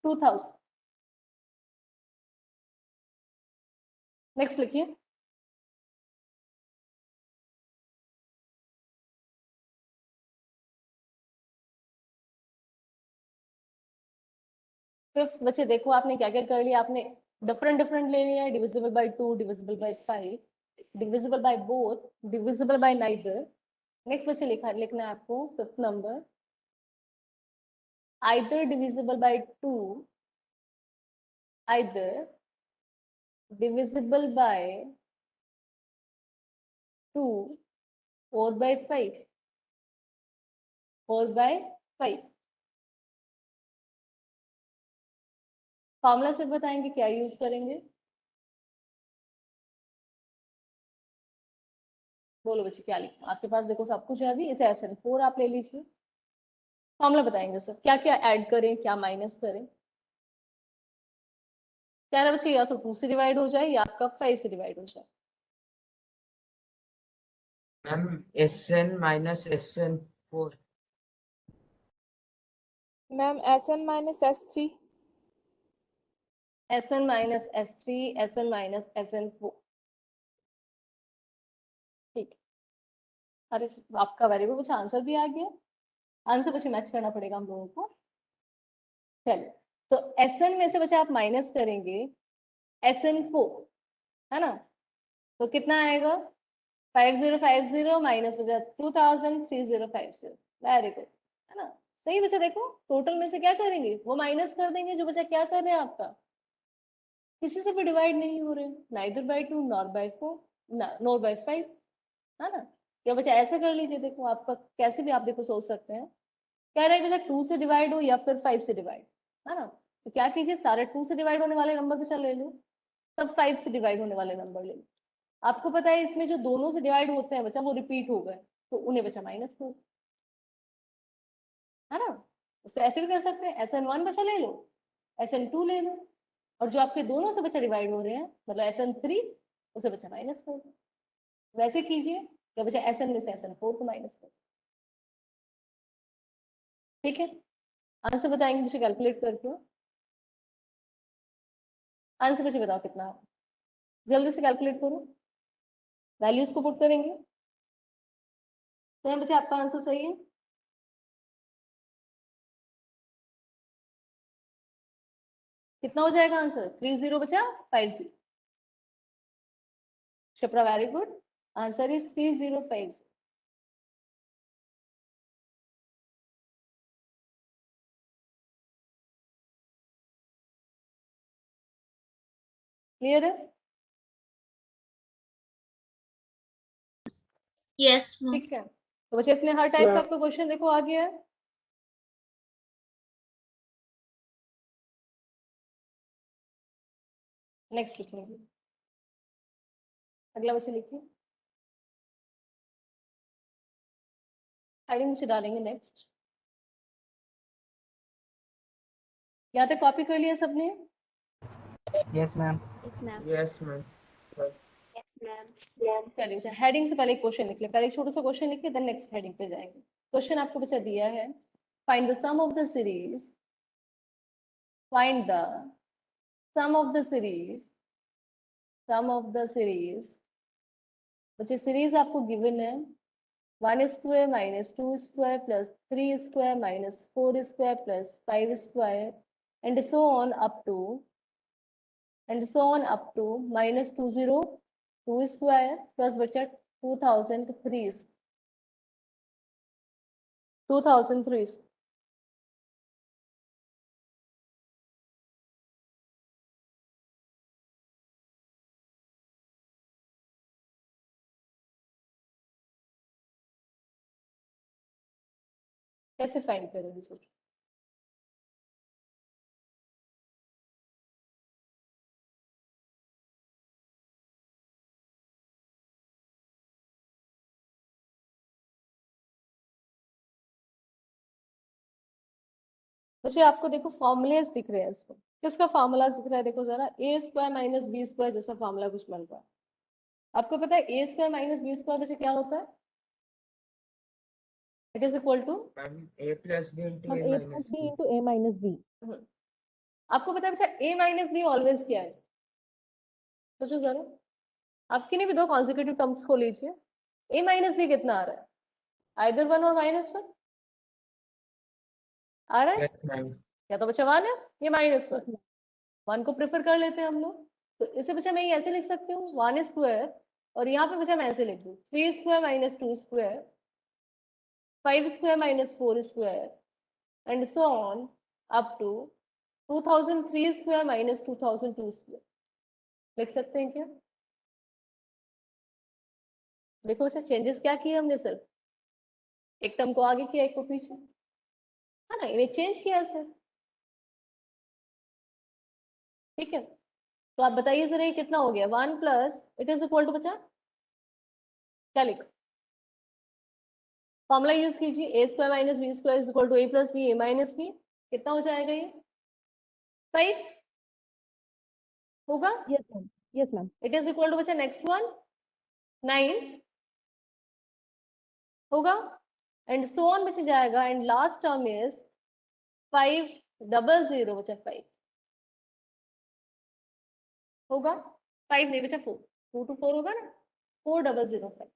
2000। नेक्स्ट लिखिए। फिफ्थ बच्चे देखो आपने क्या क्या कर लिया। आपने डिफरेंट डिफरेंट ले लिया है, divisible by 2, divisible by 5, divisible by both, divisible by neither. Next बच्चे लिखना है आपको fifth number, either divisible by 2, either divisible by 2 और बाय 5 और बाय 5। फॉर्मूला से बताएंगे क्या यूज करेंगे? बोलो बच्चे क्या लिखना आपके पास? देखो सब कुछ है अभी। इसे SN4 आप ले लीजिए। फॉर्मूला बताएंगे सर, क्या क्या ऐड करें, क्या माइनस करें। क्या है बच्चे? या तो 2 से डिवाइड हो जाए या आपका 5 से डिवाइड हो जाए। Ma'am SN minus SN4। Ma'am SN minus S3। SN minus S3, SN minus SN4। ठीक है। अरे आपका वेरिएबल कुछ आंसर भी आ गया। आंसर बच्चे मैच करना पड़ेगा हम लोगों को। चलिए, तो SN में से बच्चे आप माइनस करेंगे SN4, है ना? तो कितना आएगा? 5050 माइनस बचा 2000, 3050। वेरी गुड, है ना? सही बच्चा। देखो टोटल में से क्या करेंगे? वो माइनस कर देंगे जो बच्चा क्या कर रहे हैं आपका, किसी से भी डिवाइड नहीं हो रहे, neither by 2 nor by 4 nor by 5, है ना? या बच्चा ऐसे कर लीजिए। देखो आपका कैसे भी आप देखो सोच सकते हैं। कह रहे हैं बच्चा 2 से डिवाइड हो या फिर 5 से डिवाइड, है ना? तो क्या कीजिए, सारे 2 से डिवाइड होने वाले नंबर बच्चा ले लो, सब 5 से डिवाइड होने वाले नंबर ले लो। आपको पता है इसमें जो दोनों से डिवाइड होते हैं बच्चा वो रिपीट हो गए, तो उन्हें बच्चा माइनस करो, है ना? उससे ऐसे भी कर सकते हैं, SN1 बच्चा ले लो, SN2 ले लो, और जो आपके दोनों से बच्चा डिवाइड हो रहे हैं मतलब SN3, उसे बच्चा माइनस कर दो। वैसे कीजिए या बच्चा SN में से SN4 को माइनस कर। ठीक है, आंसर बताएंगे मुझे कैलकुलेट करके। आंसर मुझे बताओ कितना है, जल्दी से कैलकुलेट करो। वैल्यूज को पुट करेंगे तो यहाँ बच्चे आपका आंसर सही है। कितना हो जाएगा आंसर? 30 बचा 50। Shipra very good, answer is 3050। Clear है? Yes, ma'am. ठीक है, तो बच्चे इसमें हर टाइप का आपका क्वेश्चन देखो आ गया है। नेक्स्ट लिख लीजिए, अगला बच्चे लिखिए, हेडिंग से डालेंगे नेक्स्ट। यहाँ तक कॉपी कर लिया सबने? Yes, ma'am. Yes, ma'am. Yes, ma'am. Yes, ma'am. चलिए बच्चा हेडिंग से पहले एक क्वेश्चन लिख ले, पहले एक छोटा सा क्वेश्चन लिख के देन नेक्स्ट हेडिंग पे जाएंगे। क्वेश्चन आपको बच्चा दिया है, find the sum of the series, find the sum of the series, sum of the series. बच्चे सीरीज आपको गिवन है 1 square minus 2 square plus 3 square minus 4 square plus 5 square and so on up to minus 202 square plus बचा 2003 कैसे find करेंगे सोचो। बच्चे आपको देखो फॉर्मूलेस दिख रहे हैं इसमें, किसका फॉर्मूला दिख रहा है देखो जरा, a square minus B square जैसा फॉर्मूला कुछ बन रहा है। आपको पता है a square minus B square बच्चे क्या होता है? It is equal to Ma'am, A plus B into हम A a minus plus b B. into a minus b। आपको पता है बच्चा ए माइनस बी ऑलवेज क्या है? सोचो जरा, आप किन्हीं भी दो कॉन्जिक्यूटिव टर्म्स को लीजिए, ए माइनस बी कितना आ रहा है? आइदर 1 और -1 आ रहा है, Yes, ma'am. या तो बच्चा 1 है या -1। 1 को प्रेफर कर लेते हैं हम लोग, तो इसे बच्चा मैं ये ऐसे लिख सकती हूँ 1 स्क्वायर, और यहाँ पे बच्चा मैं ऐसे लिख दूँ 3 square minus 2 square 5 square minus 4 square and so on up to 2003 square minus 2002 square. लिख सकते हैं क्या? देखो बच्चा चेंजेस क्या किए हमने, सिर्फ एक टर्म को आगे किया एक को पीछे, है ना, इन्हें चेंज किया सर। ठीक है, तो आप बताइए जरा ये कितना हो गया? 1 plus it is equal to बच्चा क्या लिखो, फॉर्मूला यूज कीजिए, A square minus B square is equal to A plus B A minus B. कितना हो जाएगा ये? 5 होगा। yes ma'am, yes ma'am। It is equal to बच्चा नेक्स्ट वन 9 होगा एंड सो ऑन बच जाएगा एंड लास्ट टर्म इज 500 बचा 5 होगा, 5 नहीं बचा 4, 2 to 4 होगा ना, 4005।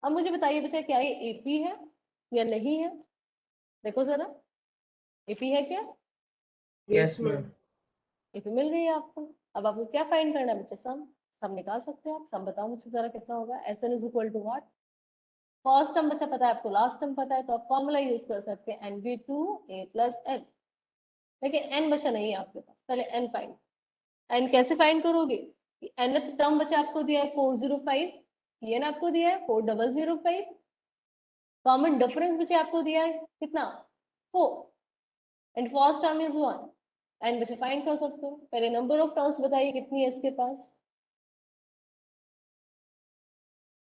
अब मुझे बताइए बच्चा क्या ये एपी है या नहीं है? देखो जरा, एपी है क्या? Yes, ma'am. एपी मिल गई है आपको। अब आपको क्या फाइंड करना है बच्चा? सम निकाल सकते हैं आप। सम बताओ मुझे जरा कितना होगा? S n is equal to what? First term बच्चा पता है आपको, लास्ट टर्म पता है, तो आप फॉर्मूला यूज कर सकते हैं NV2 A प्लस एन। लेकिन एन बचा नहीं है आपके पास, पहले एन फाइंड। एन कैसे फाइंड करोगे? एन टर्म बचा आपको दिया है 405, एन आपको दिया है 4005, कॉमन डिफरेंस बचे आपको दिया है कितना? 4 and first term is 1। N बचे फाइंड कर सकते हो। पहले नंबर ऑफ टर्म्स बताइए कितनी है इसके पास।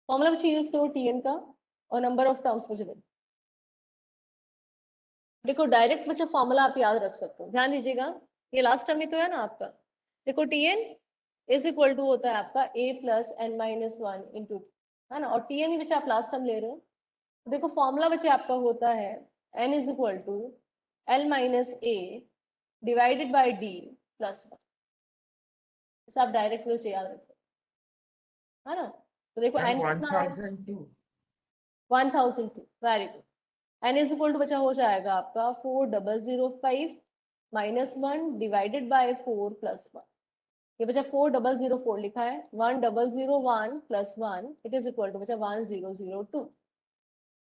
फॉर्मूला बच्चे यूज करो टीएन का और नंबर ऑफ टर्म्स मुझे देखो, डायरेक्ट बच्चा फॉर्मूला आप याद रख सकते हो, ध्यान दीजिएगा, ये लास्ट टर्म ही तो है ना आपका। देखो टीएन इज इक्वल टू होता है आपका ए प्लस एन माइनस 1 इंटू, है ना, और टीएन ही बच्चा आप लास्ट टर्म ले रहे हो। तो देखो फॉर्मूला बच्चा आपका होता है n is equal to l minus a divided by d plus 1। इसे आप डायरेक्ट वे से याद रखो, है ना। तो देखो Ma'am, एन कितना है? 1002. 1002, very good. N is equal to बचा हो जाएगा आपका 4005 माइनस 1 डिवाइडेड बाय 4 प्लस 1। ये बचा 4004 लिखा है, 1001 plus 1 it is equal to बचा 1002।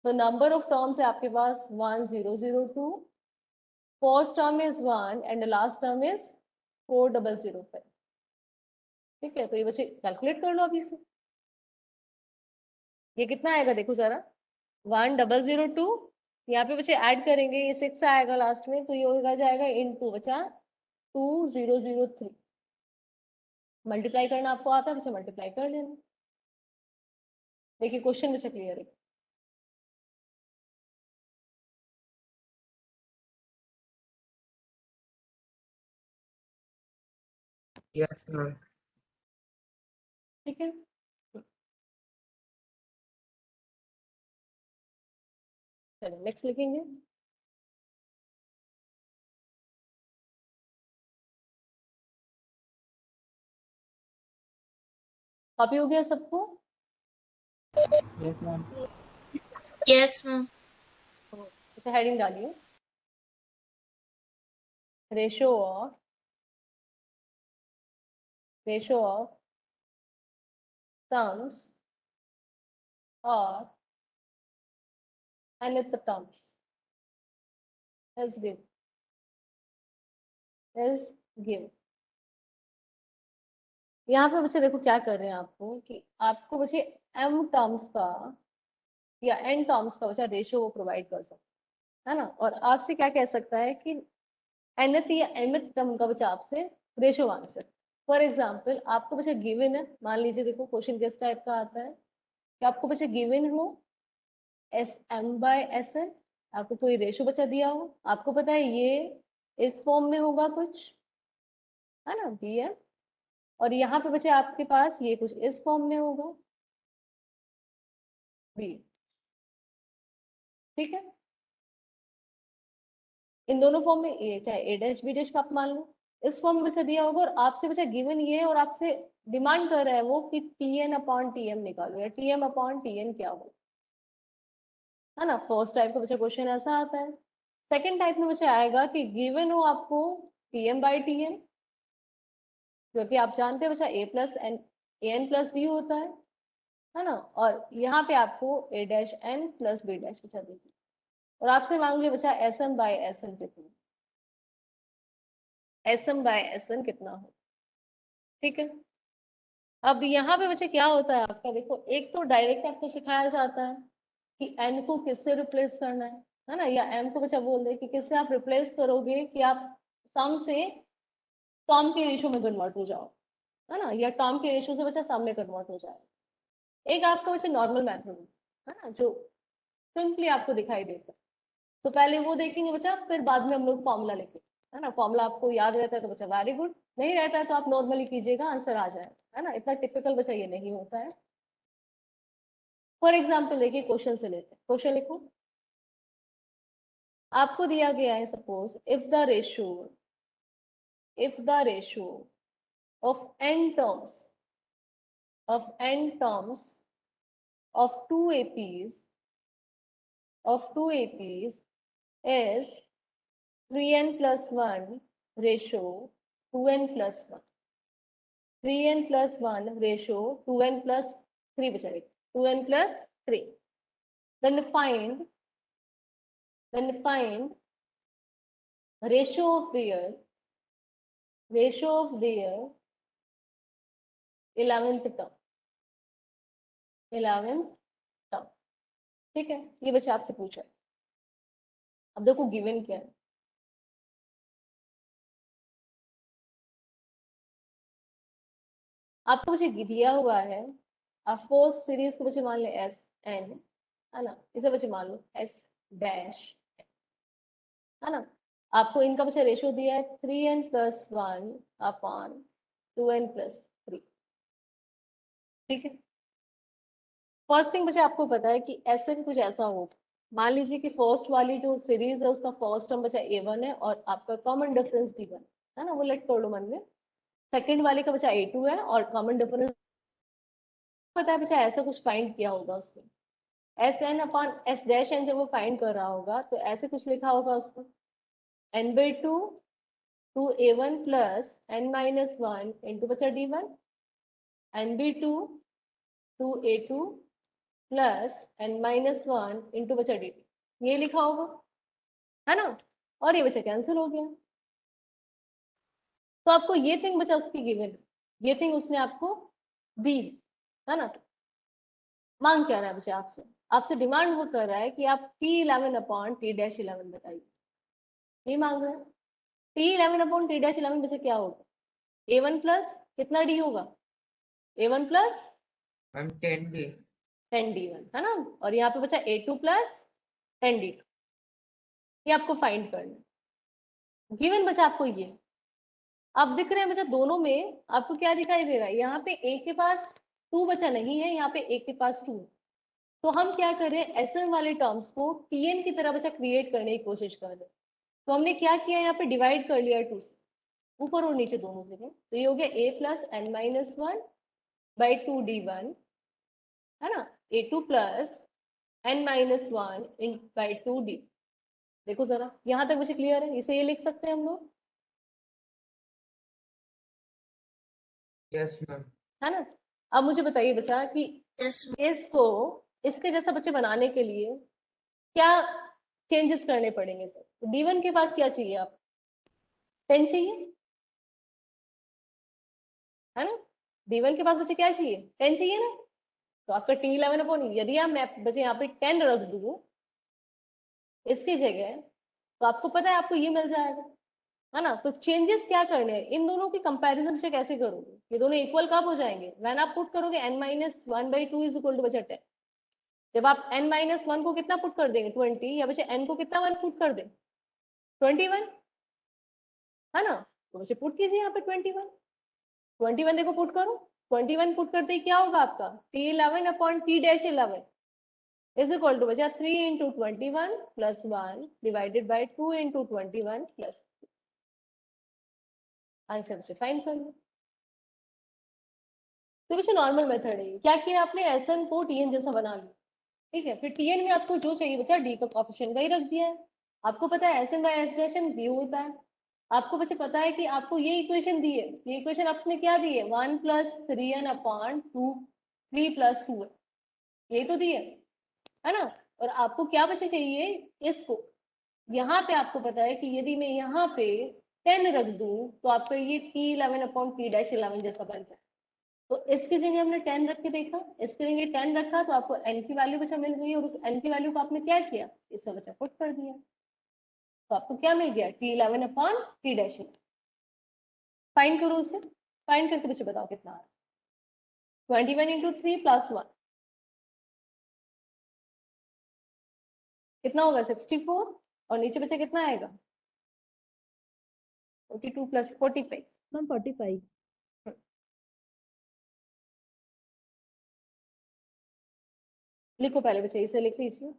तो नंबर ऑफ टर्म्स है आपके पास 1002, first term is 1 and last term is 4005। ठीक है, तो ये बच्चे कैलकुलेट कर लो अभी से, ये कितना आएगा देखो जरा, 1002, यहाँ पे बच्चे ऐड करेंगे, ये 6 आएगा लास्ट में, तो ये होगा जाएगा इनटू बचा 2003। मल्टीप्लाई करना आपको आता है, बच्चे मल्टीप्लाई कर लेना। देखिए क्वेश्चन बच्चे क्लियर है। Yes, ma'am. ठीक है, चलिए नेक्स्ट लिखेंगे। कॉपी हो गया सबको? Yes, ma'am. Yes, ma'am. अच्छा हेडिंग डालिए, रेशो ऑफ टर्म्स और nth terms is given। यहाँ पे बच्चे देखो क्या कर रहे हैं आपको, कि आपको बच्चे m टर्म्स का या n टर्म्स का बच्चा रेशियो वो प्रोवाइड कर सकता है ना, और आपसे क्या कह सकता है कि nth या mth टर्म का बच्चा आपसे रेशियो मांग सकता है। फॉर एग्जाम्पल आपको बच्चा गिवन है, मान लीजिए देखो क्वेश्चन किस टाइप का आता है कि आपको बच्चा गिवन हो SM/SN, आपको कोई रेशो बच्चा दिया हो, आपको पता है ये इस फॉर्म में होगा कुछ, है ना BM, और यहाँ पे बच्चे आपके पास ये कुछ इस फॉर्म में होगा B। ठीक है, इन दोनों फॉर्म में ए चाहे A', B' आप मान लो, इस फॉर्म में बच्चा दिया होगा और आपसे बच्चा गिवन ये है और आपसे डिमांड कर रहा है वो कि TN/TM निकालो या TM/TN क्या हो, है ना। फर्स्ट टाइप का बच्चा क्वेश्चन ऐसा आता है। सेकंड टाइप में बच्चा आएगा कि गिवन हो आपको TM/TN, क्योंकि आप जानते हैं बच्चा AN+B होता है ना, और यहाँ पे आपको A'(n+B' बच्चा देखिए, और आपसे मांग लिया बच्चा SM/SN कितना, SM/SN कितना हो। ठीक है, अब यहाँ पे बच्चे क्या होता है आपका, देखो एक तो डायरेक्ट आपको सिखाया जाता है कि n को किससे रिप्लेस करना है ना, या m को बच्चा बोल दे कि किससे आप रिप्लेस करोगे कि आप सम से टर्म के रेशियो में कन्वर्ट हो जाओ, है ना, या टर्म के रेशियो से बच्चा सम में कन्वर्ट हो जाए। एक आपका बच्चा नॉर्मल मेथड है ना, जो सिंपली आपको दिखाई देता है, तो पहले वो देखेंगे बच्चा, फिर बाद में हम लोग फॉर्मूला लेंगे, है ना। फॉर्मूला आपको याद रहता है तो बच्चा वेरी गुड, नहीं रहता है तो आप नॉर्मली कीजिएगा, आंसर आ जाए, है ना, इतना टिपिकल बच्चा ये नहीं होता है। फॉर एग्जाम्पल देखिए क्वेश्चन से लेते हैं, क्वेश्चन लिखो, आपको दिया गया है suppose if the ratio of n terms of two APs is 3n+1 ratio 2n+1, 3n+1 ratio 2n+3 बचा, 2n+3, then find ratio of their 11th term। ठीक है, ये बच्चे आपसे पूछा है। अब देखो गिवन क्या है, आपको बच्चे दिया हुआ है, आप फोर्थ सीरीज को बच्चे मान ले SN, है ना, इसे बच्चे मान लो S', है ना। आपको इनका बच्चा रेशियो दिया है 3n+1/2n+3। ठीक है, फर्स्ट थिंग बच्चा आपको पता है कि SN कुछ ऐसा हो, मान लीजिए कि फर्स्ट वाली जो सीरीज है उसका फर्स्ट टर्म बच्चा A1 है और आपका कॉमन डिफरेंस D1 है ना, वो लेट कर लो मन में। सेकंड वाले का बच्चा A2 है और कॉमन डिफरेंस पता है बच्चा, ऐसा कुछ फाइंड किया होगा उसने, SN/S' जब वो फाइंड कर रहा होगा तो ऐसे कुछ लिखा होगा उसको, n/2 2A1 plus n-1 into बचा D1, n/2 2A2 plus n-1 into बचा D2, ये लिखा होगा, है ना, और ये बचा कैंसिल हो गया। तो आपको ये थिंग बचा उसकी गिवन, ये थिंग उसने आपको दी, है ना। मांग क्या रहा है बच्चा आपसे, आपसे डिमांड वो कर रहा है कि आप T11 अपॉन T-11 बताइए, ये मांग रहा है। T11 अपॉन T-11 में से क्या होगा? A1 प्लस कितना D होगा? A1 plus ma'am 10D 10D1 है ना, और यहाँ पे बचा A2 प्लस 10D2, ये आपको फाइंड करना है। गिवन बचा आपको ये, आप दिख रहे हैं बचा दोनों में आपको क्या दिखाई दे रहा है, यहाँ पे A के पास 2 बचा नहीं है, यहाँ पे A के पास 2। तो हम क्या करें, Sn वाले टर्म्स को Tn की तरह बचा क्रिएट करने की कोशिश कर रहे हैं। तो हमने क्या किया, यहाँ पे डिवाइड कर लिया 2 से, ऊपर और नीचे दोनों जगह। तो ये हो गया A plus n minus 1 by 2D1 है ना, A2 plus n minus 1 by 2D। देखो जरा यहाँ तक मुझे क्लियर है, इसे ये लिख सकते हैं हम लोग, यस मैम। है ना। अब मुझे बताइए बच्चा कि Yes, ma'am. इसको इसके जैसा बच्चे बनाने के लिए क्या चेंजेस करने पड़ेंगे सर? तो D1 के पास क्या चाहिए, आप 10 चाहिए है ना, D1 के पास बच्चे क्या चाहिए, 10 चाहिए ना। तो आपका T11 अपॉन, यदि आप मैं बच्चे यहाँ पे 10 रख दूँ इसकी जगह, तो आपको पता है आपको ये मिल जाएगा, है ना। तो चेंजेस क्या करने हैं, इन दोनों की कंपैरिजन से कैसे करोगे, ये दोनों इक्वल कब हो जाएंगे, व्हेन आप पुट करोगे n minus 1/2 is equal to बचा 10। जब आप n माइनस 1 को कितना पुट कर देंगे 20, या बच्चे n को कितना 1 पुट कर दें 21, है ना। तो बच्चे पुट कीजिए यहाँ पे 21 देखो पुट करो, 21 पुट करते ही क्या होगा आपका, T11 upon T-11 is equal to बचा 3 into 21 plus 1 divided by 2 into 21 plus, answer से फाइंड कर लो। तो बच्चे नॉर्मल मेथड है, क्या किया आपने, Sn को Tn जैसा बना लिया, ठीक है। फिर Tn में आपको जो चाहिए बच्चा D का कोएफिशिएंट वही रख दिया है। आपको पता है Sn by S dash n V होता है। आपको बच्चे पता है कि आपको ये इक्वेशन दी है, ये इक्वेशन आपने क्या दी है, 1 प्लस 3n अपॉन 2 3 प्लस 2 है, यही तो दी है ना। और आपको क्या बच्चे चाहिए, इसको यहाँ पे आपको पता है कि यदि मैं यहाँ पे 10 रख दूं तो आपका ये T11 अपॉन T-11 जैसा बन जाए। तो इसकी जगह हमने 10 रख के देखा, इसके जगह 10 रखा तो आपको n की वैल्यू बचा मिल गई, और उस n की वैल्यू को आपने क्या किया, इससे बचा पुट कर दिया, तो आपको क्या मिल गया, T11 अपॉन T-11। फाइंड करो उसे, फाइंड करके बच्चे बताओ कितना आ रहा है, 21 इंटू 3 प्लस 1 कितना होगा 64, और नीचे बचा कितना आएगा 42 प्लस 45, मैम 45। लिखो पहले बच्चे, इसे लिख लीजिए।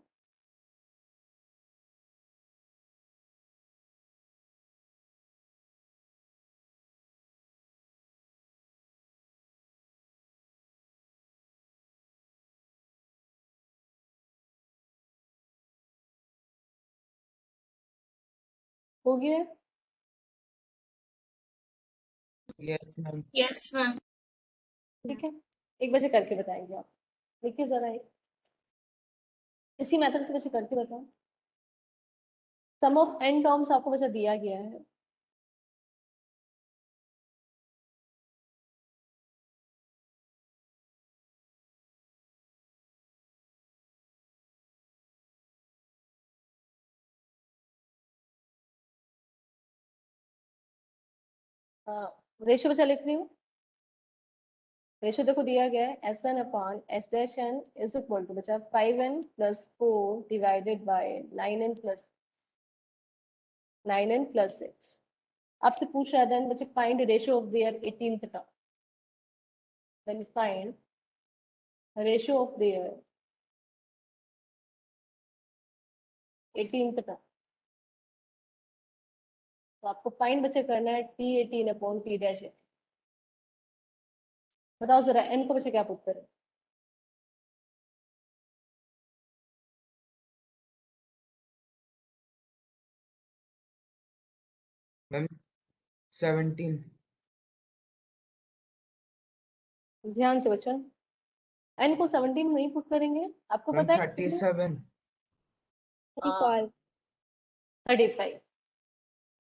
हो गया, यस मैम। Yes, ma'am. ठीक है। एक बच्चे करके बताएंगे आप, देखिए जरा एक इसी मेथड से बच्चे करके बताओ। सम ऑफ n टर्म्स आपको बच्चा दिया गया है, रेशियो बच्चा लिख रही हूँ। रेशियो देखो दिया गया है Sn upon S dash n is equal to बचा 5n plus 4 divided by 9n plus 6। आपसे पूछ रहा है देन बच्चे find ratio of their 18th term, then find ratio of their 18th term. तो आपको फाइंड बच्चे करना है T18 upon T dash n। बताओ जरा n को बच्चे क्या पुट करें, मैम 17। ध्यान से बच्चों, n को 17 में नहीं पुट करेंगे, आपको मैम पता है 37। 35। 35,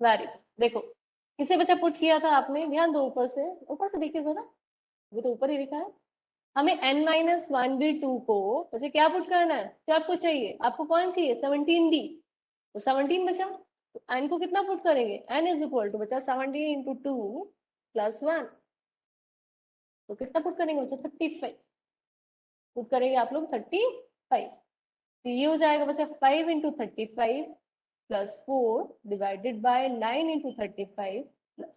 वेरी गुड। देखो किसे बच्चा पुट किया था आपने, ध्यान दो ऊपर से देखिए जरा, वो तो ऊपर ही लिखा है, हमें n-1b2 को वैसे क्या पुट करना है, क्या आपको चाहिए, आपको कौन चाहिए 17d, तो 17 बचा, तो n को कितना पुट करेंगे, n इज इक्वल टू बचा 17 इंटू 2 प्लस 1, तो कितना पुट करेंगे बचा 35 पुट करेंगे आप लोग 35, तो ये हो जाएगा बचा 5 into 35 plus 4 divided by 9 into 35 plus,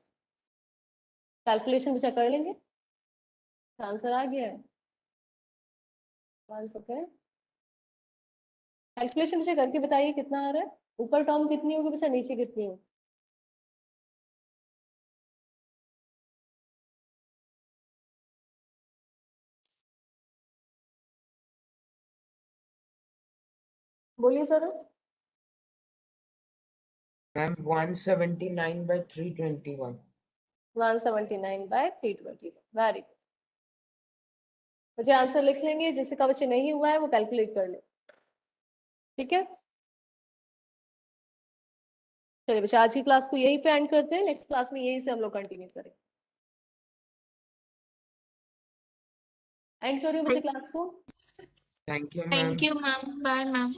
calculation बचा कर लेंगे, आंसर आ गया है 1 सेकेंड, कैलकुलेशन बचा करके बताइए कितना आ रहा है, ऊपर टर्म कितनी होगी बचा, नीचे कितनी होगी, बोलिए sir. Ma'am 179 by 321. 179 by 321, very good, मुझे आंसर लिख लेंगे, जिससे का बच्चे नहीं हुआ है वो कैलकुलेट कर ले, ठीक है। चलिए बच्चे आज की क्लास को यहीं पे एंड करते हैं, नेक्स्ट क्लास में यहीं से हम लोग कंटिन्यू करेंगे, एंड करिए बच्चे क्लास को। Thank you, ma'am. Thank you, ma'am. Bye, ma'am.